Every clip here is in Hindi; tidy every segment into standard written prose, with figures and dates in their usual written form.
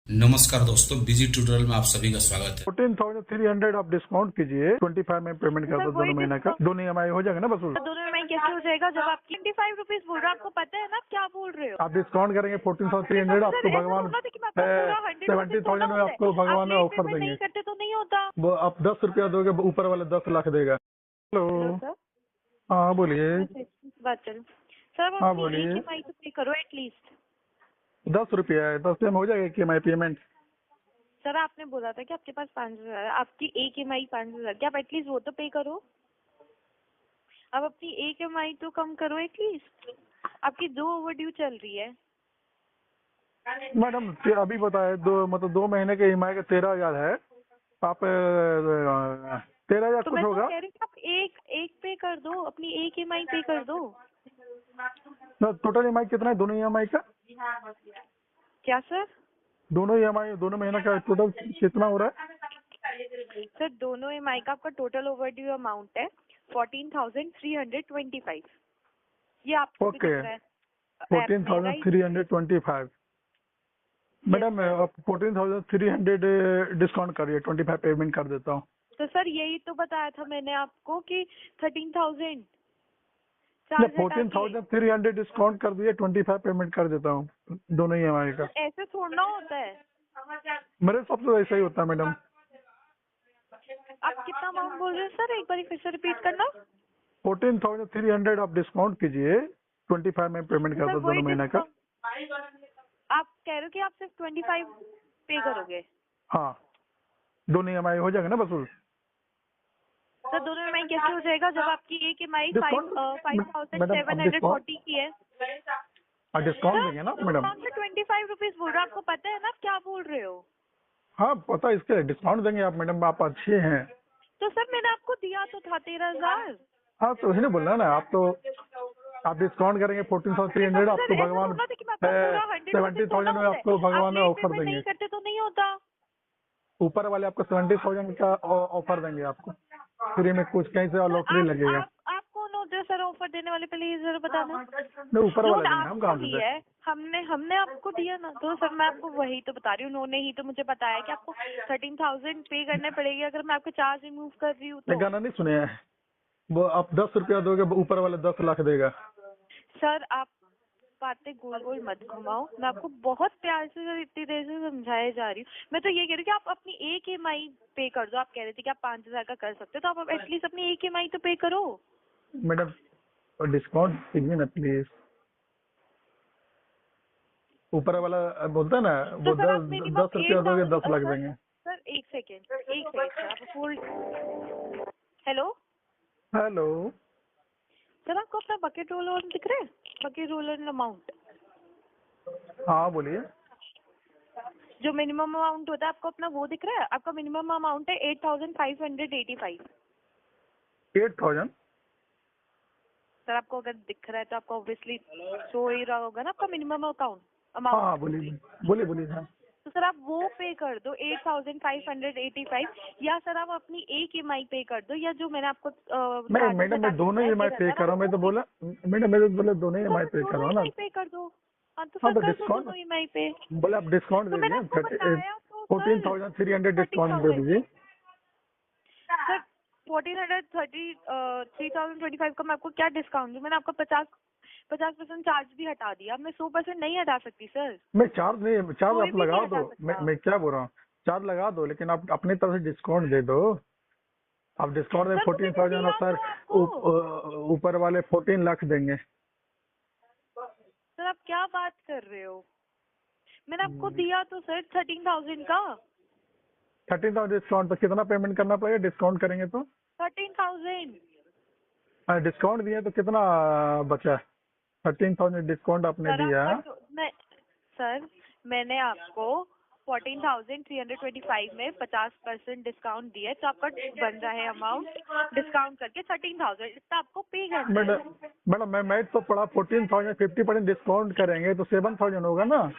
नमस्कार दोस्तों, बिजी ट्यूटोरियल में आप सभी का स्वागत है। 14,300 आप डिस्काउंट कीजिए। 25 में पेमेंट कर दो, दोनों महीने का, दोनों EMI हो जाएगा ना वसूल। दोनों में कैसे हो जाएगा जब आप 25 रुपीज बोल रहे हो? आपको पता है ना आप क्या बोल रहे हो? आप डिस्काउंट करेंगे 14,300, आपको भगवान 70,000 में आपको भगवान ने ऑफर देंगे। नहीं करते तो नहीं होता। वो आप 10 रुपया दोगे, ऊपर वाले 10 लाख देगा। हेलो सर, हाँ बोलिए। बात चलो सर। हाँ बोलिए। EMI तो पे करो एटलीस्ट। 10 रुपया है, 10 में हो जाएगा EMI पेमेंट। सर आपने बोला था कि आपके पास 5,000 है, आपकी एक EMI 5,000 क्या आप एटलीस्ट वो तो पे करो। अब अपनी एक EMI तो कम करो एटलीस्ट। आपकी 2 ओवरड्यू चल रही है। मैडम अभी बताए मतलब 2 महीने के EMI का 13,000 है। आप 13,000 तो कुछ मैं तो होगा। कह रही हूँ आप एक पे कर दो, अपनी एक EMI पे कर दो। टोटल EMI कितना है दोनों EMI का? क्या सर? दोनों EMI दोनों महीने का टोटल कितना हो रहा है? सर दोनों EMI का आपका टोटल ओवरड्यू अमाउंट है 14,325। ये आपको भी ओके, दिख रहा है 14,325। मैडम आप 14,300 डिस्काउंट करिए, 25 पेमेंट कर देता हूँ। तो सर यही तो बताया था मैंने आपको कि 13,000 14,300 डिस्काउंट कर दिए, 25 पेमेंट कर देता हूँ दोनों EMI का। ऐसे थोड़ा होता है। मेरे हिसाब से ऐसा ही होता है मैडम। आप कितना अमाउंट बोल रहे हैं सर? एक बार फिर से रिपीट करना। 14,300 आप डिस्काउंट कीजिए, 25 में पेमेंट कर सर दो वही दोनों महीने का। आप कह रहे हो कि आप सिर्फ 25 पे करोगे? हाँ, दोनों EMI हो जाएगा ना वसूल। सर दोनों EMI कैसे हो जाएगा जब आपकी एक EMI डिस्काउंट 5,740 की है? डिस्काउंट देंगे ना मैडम। 25 रुपीज बोल रहे हो, आपको पता है ना आप क्या बोल रहे हो? हाँ पता है, इसके डिस्काउंट देंगे आप मैडम, आप अच्छे हैं। तो सर मैंने आपको दिया तो था 13,000। हाँ तो वही ना बोल रहा है ना, आप डिस्काउंट करेंगे 14,300, आपको भगवान 70,000 में आपको भगवान ने ऑफर देंगे। नहीं करते तो नहीं होता। ऊपर वाले आपको 70,000 का ऑफर देंगे, आपको फ्री में कुछ कहीं से लॉटरी लगेगा। आप कौन होते हैं सर ऑफर देने वाले? प्लीज जरा बताना। नहीं ऊपर वाले देंगे, हम कहाँ से? है हमने आपको दिया ना, तो सर मैं आपको वही तो बता रही हूँ। उन्होंने ही तो मुझे बताया कि आपको 13,000 पे करने पड़ेगी अगर मैं आपके चार्ज रिमूव कर रही हूँ तो। गाना नहीं सुने हैं वो, आप 10 रुपया दोगे, ऊपर वाले 10 लाख देगा। सर आप बातें गोल गोल मत घुमाओ। मैं आपको बहुत प्यार से इतनी देर से समझाए जा रही हूँ। मैं तो ये कह रही हूँ कि आप अपनी एक EMI पे कर दो। आप कह रहे थे कि आप 5,000 का कर सकते हो, तो आप एटलीस्ट अपनी एक EMI तो पे करो। मैडम डिस्काउंट कीजिए ना प्लीज। ऊपर वाला बोलता है ना वो, तो सर आप 10 रुपया दोगे 10 लाख देंगे। सर एक सेकेंड सर आप होल्ड। हेलो हेलो सर, आपको अपना बकेट रोलर दिख रहा है? बकेट रोलर अमाउंट हाँ बोलिए। जो मिनिमम अमाउंट होता है आपको अपना वो दिख रहा है? आपका मिनिमम अमाउंट है 8,585। 8,000? सर आपको अगर दिख रहा है तो आपको ऑब्वियसली शो ही रहा होगा ना आपका मिनिमम अकाउंट हाँ अमाउंट। बोलिए हाँ। तो सर आप वो पे कर दो 8,585, या सर आप अपनी एक EMI पे कर दो, या जो मैंने आपको मैडम मैं दोनों EMI पे कर रहा हूँ। मैं तो बोला मैडम, मैं तो बोला दोनों EMI पे कर रहा हूँ ना। पे कर दो। हाँ तो हाँ सर तो कर दो डिस्काउंट दोनों EMI पे। बोले आप डिस्काउंट तो दे मैंने आपको दीजिए, बताया तो 14,300 डिस्काउंट दे दीजिए। सर 3,025 का मैं आपको क्या डिस्काउंट दूं? मैंने आपको 50% चार्ज भी हटा दिया। मैं 100% नहीं हटा सकती सर। मैं चार्ज कोई आप भी लगा नहीं दो। हटा सकता। मैं क्या बोल रहा हूँ, चार्ज लगा दो, लेकिन आप अपनी तरफ से डिस्काउंट दे दो। आप डिस्काउंट में सर, तो मैंने 14,000 दिया और सर तो आपको। ऊपर वाले 14 लाख देंगे। सर आप क्या बात कर रहे हो? मैंने आपको दिया तो सर 13,000 का। 13,000 डिस्काउंट तो कितना पेमेंट करना पड़ेगा डिस्काउंट करेंगे तो? 13,000 डिस्काउंट दिए तो कितना बचा? 13,000 डिस्काउंट आपने सर दिया। सर मैंने आपको 14,325 में 50% डिस्काउंट दिया है, तो आपका बन रहा है अमाउंट डिस्काउंट करके 13,000। इतना आपको पे करना है। मैडम मैं तो पढ़ा 14,000 50% डिस्काउंट करेंगे तो 7,000 होगा ना।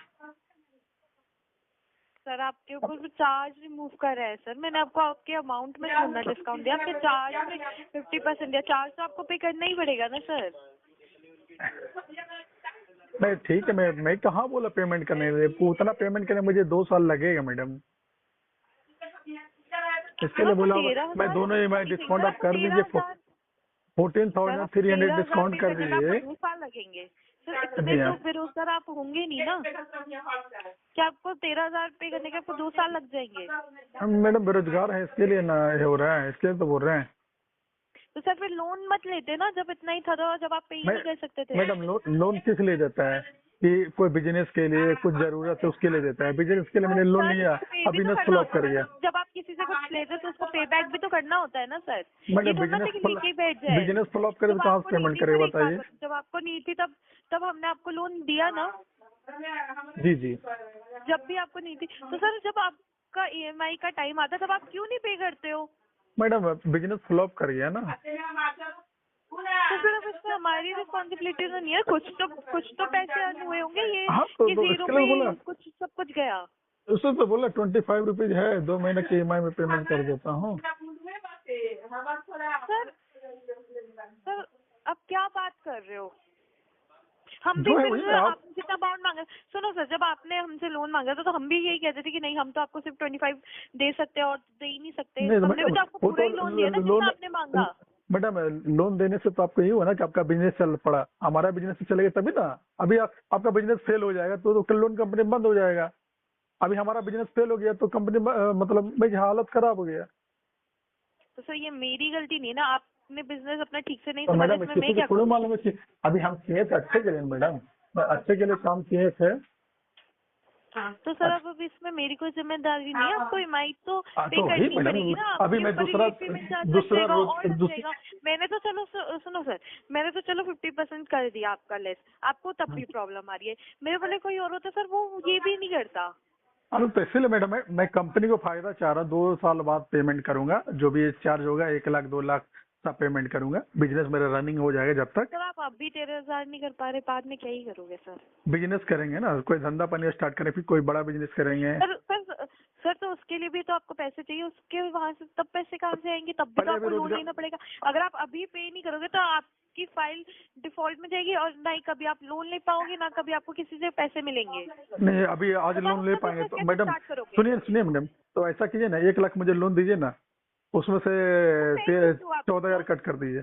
सर आपके ऊपर तो चार्ज रिमूव कर रहा है सर। मैंने आपको आपके अमाउंट में थोड़ा डिस्काउंट दिया, आपके चार्ज में 50% दिया। चार्ज तो आपको पे करना ही पड़ेगा ना सर। नहीं ठीक है, मैं कहाँ बोला पेमेंट करने के लिए, उतना पेमेंट करने में मुझे 2 साल लगेगा मैडम, इसके लिए बोला मैं दोनों ही मैं डिस्काउंट आप कर दीजिए, 14,300 डिस्काउंट कर दीजिए। 2 साल लगेंगे सर, इतने जी तो हाँ बेरोजगार आप होंगे नहीं ना क्या आपको 13,000 पे करने के आपको 2 साल लग जाएंगे? हम मैडम बेरोजगार है, इसके लिए ना ये हो रहा है, इसके लिए तो बोल रहे हैं। तो सर फिर लोन मत लेते ना, जब इतना ही था तो, जब आप पे ही नहीं कर सकते थे। मैडम लोन किस लिए देता है कि कोई बिजनेस के लिए कुछ जरूरत है उसके लिए देता है, बिजनेस के लिए मैंने लोन लिया, अब बिजनेस फ्लॉप कर गया। जब आप किसी से कुछ लेते तो उसको पे बैक भी तो करना होता है ना सर। मैडम ये तो ना कि लेके ही बैठ जाए। बिजनेस फ्लॉप करे तो कहाँ से पेमेंट करेगा बताइए। जब आपको नीड थी तब हमने आपको लोन दिया ना। जी जी जब भी आपको नीड थी तो सर, जब आपका EMI का टाइम आता है तब आप क्यों नहीं पे करते हो? मैडम बिजनेस फ्लॉप कर गया ना। तो फिर अब इसमें हमारी रिस्पॉन्सिबिलिटी तो नहीं है, कुछ तो पैसे अर्न हुए होंगे ये हाँ कि तो जीरो इसके लिए बोला, में कुछ सब कुछ गया। उसने तो बोला 25 रुपीज है, 2 महीने की EMI में पेमेंट कर देता हूँ। सर अब क्या बात कर रहे हो? हम भी जो है फिर वही से ना आप, आप जितना अमाउंट मांगा, सुनो सर, जब आपने हमसे लोन मांगा था तो हम भी यही कहते थे कि नहीं, हम तो आपको सिर्फ 25 दे सकते हैं और दे ही नहीं सकते। नहीं हमने भी तो आपको वो पूरा तो ही लोन दिया ना जितना आपने मांगा। मैडम लोन देने से तो आपको ये हुआ ना कि आपका बिजनेस चल पड़ा, हमारा बिजनेस चलेगा तभी ना। अभी आपका बिजनेस फेल हो जाएगा तो लोन कंपनी बंद हो जाएगा। अभी हमारा बिजनेस फेल हो गया तो कंपनी मतलब मेरी हालत खराब हो गया। तो सर ये मेरी गलती नहीं है ना, आपने बिजनेस अपना ठीक से नहीं तो संभाला, मैडम इसमें किसी मैं को क्या थोड़ा करूँ? मालूम है कि अभी हम किए थे अच्छे के लिए मैडम, अच्छे के लिए काम किए थे। तो सर अब इसमें मेरी कोई जिम्मेदारी नहीं है, आपको EMI तो पे तो वही करनी मैडम, पड़ेगी ना। अभी मैं दूसरा पेमेंट चार्ज लग दूसरा जाएगा रोज और लग जाएगा। मैंने तो चलो सुनो सर, मैंने तो चलो 50% कर दिया आपका लेस, आपको तब भी प्रॉब्लम आ रही है। मेरे वाले कोई और होता सर, वो ये भी नहीं करता। अरे तो इसलिए मैडम मैं कंपनी को फायदा चाह रहा, 2 साल बाद पेमेंट करूंगा, जो भी चार्ज होगा 1 लाख 2 लाख सब पेमेंट करूंगा, बिजनेस मेरा रनिंग हो जाएगा। जब तक सर आप अभी 13,000 नहीं कर पा रहे, बाद में क्या ही करोगे सर? बिजनेस करेंगे ना, कोई धंधा पानी स्टार्ट करें, फिर कोई बड़ा बिजनेस करेंगे। सर तो उसके लिए भी तो आपको पैसे चाहिए, उसके वहाँ से तब पैसे कहाँ से आएंगे? तब भी तो पहले आपको अभी लोन रोजगार, लेना पड़ेगा। अगर आप अभी पे नहीं करोगे तो आपकी फाइल डिफॉल्ट में जाएगी और ना ही कभी आप लोन ले पाओगे, ना कभी आपको किसी से पैसे मिलेंगे। नहीं अभी आज तो आप लोन ले अपना पाएंगे business तो कैसे मैडम start करोगे? सुनिए मैडम, तो ऐसा कीजिए ना, 1 लाख मुझे लोन दीजिए ना, उसमें से मैं क्यों दूं आपको? 14,000 कट कर दीजिए।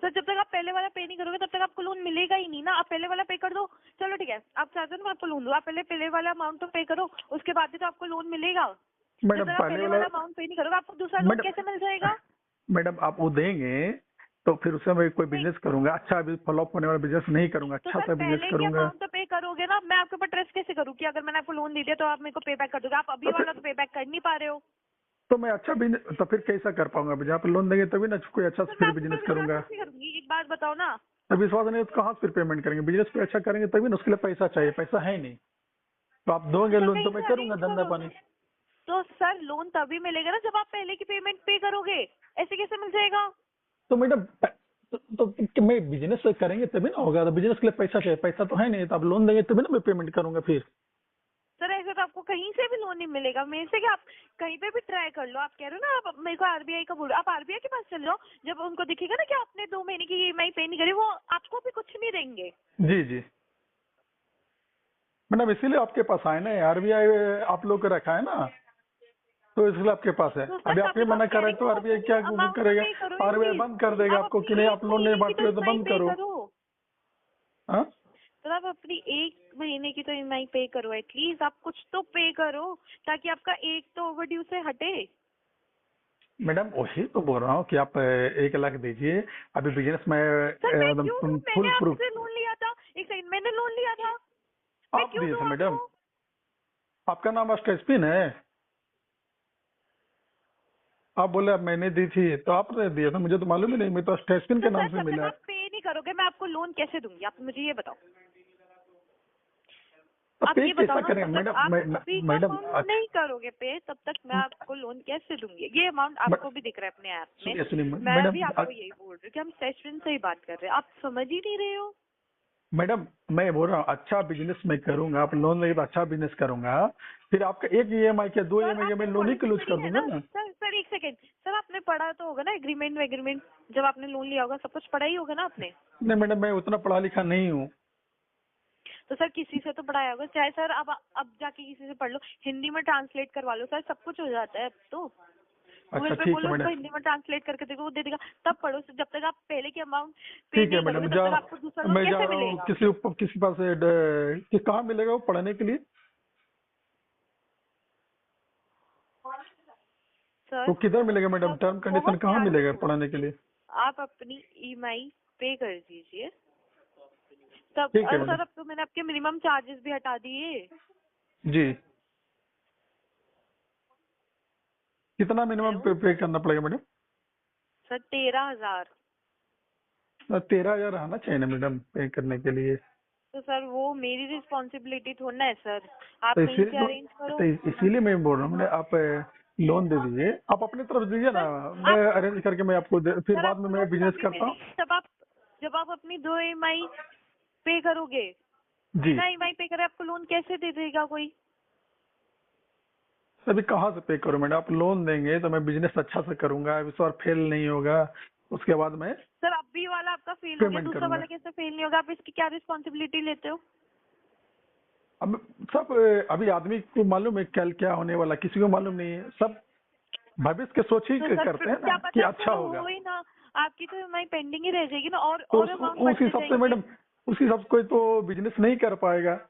सर जब तक आप पहले वाला पे नहीं करोगे तब तक आपको लोन मिलेगा ही नहीं ना। आप पहले वाला पे कर दो, चलो ठीक है, आप चाहते हो मैं आपको लोन दूं, आप पहले वाला अमाउंट तो पे करो, उसके बाद ही तो आपको लोन मिलेगा। जब मैडम तक आप पहले वाला अमाउंट पे नहीं करोगे आपको दूसरा लोन कैसे मिल जाएगा? मैडम आप वो देंगे तो फिर उससे मैं कोई बिजनेस करूंगा, अच्छा अभी फ्लॉप होने वाला बिजनेस नहीं करूंगा, तो अच्छा सर सा बिजनेस पहले के करूंगा। अमाउंट तो पे करोगे ना, मैं आपके ऊपर ट्रस्ट कैसे करूँ कि अगर मैंने आपको लोन दे दिया तो आप मेरे को पे बैक कर दोगे? आप अभी वाला तो पे बैक कर नहीं पा रहे हो। तो मैं अच्छा बिजनेस तो फिर कैसा कर पाऊंगा, जहाँ पे लोन देंगे तभी ना कोई अच्छा सर मैं फिर आपके बिजनेस ऊपर करूंगा। विश्वास कैसे करूंगी? एक बात बताओ ना। तो विश्वास नहीं है तो कहाँ से फिर पेमेंट करेंगे, बिजनेस पे अच्छा करेंगे तभी ना, उसके लिए पैसा चाहिए, पैसा है नहीं तो आप दोगे लोन तो मैं करूंगा धंधा पानी। तो सर लोन तभी मिलेगा ना जब आप पहले की पेमेंट पे करोगे, ऐसे कैसे मिल जाएगा? तो मैडम तो मैं बिजनेस करेंगे तभी ना होगा, तो बिजनेस के लिए पैसा चाहिए, पैसा तो है नहीं, तो आप लोन देंगे तभी ना मैं पेमेंट करूंगा फिर। सर ऐसे तो आपको कहीं से भी लोन नहीं मिलेगा मेरे से, क्या आप कहीं पे भी ट्राई कर लो। आप कह रहे हो ना आप मेरे को RBI का बोल रहे हो, आप RBI के पास चल जाओ, जब उनको दिखेगा ना कि आपने 2 महीने की EMI पे नहीं करी, वो आपको भी कुछ नहीं देंगे। जी जी मैडम इसीलिए आपके पास आए ना, RBI आप लोग को रखा है ना, तो इसलिए आपके पास है। तो सर अभी आप ये तभी तो मना आप कर रहे कह तो रहे RBI हो क्या amount तो करेगा, pay करो RBI please। बंद कर देगा आप आपको कि अपनी नहीं एक आप लोन नहीं महीने की बांटते हो तो EMI बंद पे करो। हाँ तो आप अपनी 1 महीने की तो EMI पे करो एटलीस्ट, आप कुछ तो पे करो ताकि आपका एक तो ओवरड्यू से हटे। मैडम वही तो बोल रहा हूँ कि आप 1 लाख दीजिए, अभी बिजनेस में सर मैं एकदम क्यों दूं? फुल मैंने प्रूफ। आपसे लोन लिया था, एक सेकंड, मैंने लोन लिया था, मैं आप क्यों दिए दूं थे मैडम, आपको? आपका नाम स्टेस्पिन है, आप बोले अब मैंने दी थी तो आपने दिया था, मुझे तो मालूम ही नहीं, मैं तो स्टेस्पिन तो के सर नाम से जब तक मिला है। आप पे नहीं करोगे मैं आपको लोन कैसे दूंगी? आप मुझे ये बताओ। तो आप पे ये बताओ कैसा ना, करें जब तक आप अभी का मैडम अमाउंट नहीं करोगे पे तब तक मैं आपको लोन कैसे दूंगी? ये अमाउंट आपको भी दिख रहा है अपने ऐप सुनिए में, मैं मैडम, भी आपको यही बोल रही हूँ कि हम सेशन से ही बात कर रहे हैं, आप समझ ही नहीं रहे हो। मैडम मैं बोल रहा हूँ अच्छा बिजनेस मैं करूंगा, आप लोन लेके तो अच्छा बिजनेस करूंगा, फिर आपका एक ईएमआई क्या दो सर ईएमआई मैं आपने लोन ही क्लोज पॉलिसी कर पढ़ी है दूंगा ना? ना। सर एक सेकेंड, सर आपने पढ़ा तो होगा ना एग्रीमेंट वेग्रीमेंट, जब आपने लोन लिया होगा सब कुछ पढ़ा ही होगा ना आपने? नहीं मैडम मैं उतना पढ़ा लिखा नहीं हूँ। तो सर किसी से तो पढ़ाया होगा, चाहे सर अब जाके किसी से पढ़ लो, हिंदी में ट्रांसलेट करवा लो सर, सब कुछ हो जाता है अब तो। अच्छा गूगल पे ठीक बोलो है उसको मैडम, हिंदी में ट्रांसलेट करके देखो, वो दे देगा, तब पढ़ो। जब तक आप पहले की अमाउंट पे ठीक है नहीं मैडम, करोगे तब तक आपको दूसरा लोन मैं जा कैसे रहा हूँ मिलेगा? किसी पास से कि कहाँ मिलेगा वो पढ़ने के लिए? सर तो किधर मिलेगा मैडम, आप टर्म कंडीशन बहुत कहाँ प्यार मिलेगा से, पढ़ने के लिए? आप अपनी ईएमआई पे कर दीजिए तब। ठीक है और मैडम। सर अब तो मैंने आपके मिनिमम चार्जेस भी हटा दिए। जी कितना मिनिमम हेलो पे करना पड़ेगा मैडम? सर 13,000। 13,000 आना चाहिए ना मैडम पे करने के लिए। तो सर वो मेरी रिस्पॉन्सिबिलिटी थोड़ा ना है सर, आप तो कहीं इसीलिए से अरेंज करो। तो इसीलिए मैं बोल रहा हूँ मैडम, आप लोन दे दीजिए, आप अपनी तरफ दीजिए ना, सर मैं आप अरेंज करके मैं आपको फिर सर बाद में आपको मैं लोन बिजनेस तभी करता हूँ। मिलेगी जब आप अपनी 2 ईएमआई पे करोगे। जी बिना ईएमआई पे करे आपको लोन कैसे दे देगा कोई? अभी कहाँ से पे करूँ मैडम, आप लोन देंगे तो मैं बिजनेस अच्छा से करूंगा, इस बार फेल नहीं होगा, उसके बाद मैं सर अभी वाला आपका फेल हो गया, पेमेंट दूसरा करूंगा। वाला कैसे फेल नहीं होगा? आप इसकी क्या रिस्पॉन्सिबिलिटी लेते हो? अब सब अभी आदमी को मालूम है कल क्या होने वाला, किसी को मालूम नहीं है, सब भविष्य के सोच ही तो सर करते फिर हैं ना क्या कि पता अच्छा आपको होगा। हो ही ना, आपकी तो ईएमआई पेंडिंग ही रह जाएगी ना, तो और अमाउंट उस बढ़ते हिसाब से जाएंगे। मैडम, उस हिसाब से कोई तो बिजनेस नहीं कर पाएगा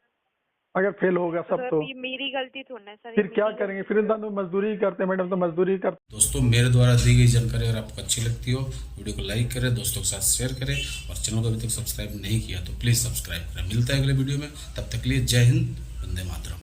अगर फेल होगा तो सब सर तो। ये मेरी गलती थोड़ा ना है सर, ये फिर क्या मेरी करेंगे, गलती फिर थोड़ी इंसान तो मजदूरी ही करते हैं मैडम, तो मजदूरी ही करते। दोस्तों मेरे द्वारा दी गई जानकारी अगर आपको अच्छी लगती हो, वीडियो को लाइक करें, दोस्तों के साथ शेयर करें, और चैनल को अभी तक सब्सक्राइब नहीं किया तो प्लीज़ सब्सक्राइब करें। मिलता है अगले वीडियो में, तब तक के लिए जय हिंद, वंदे मातरम।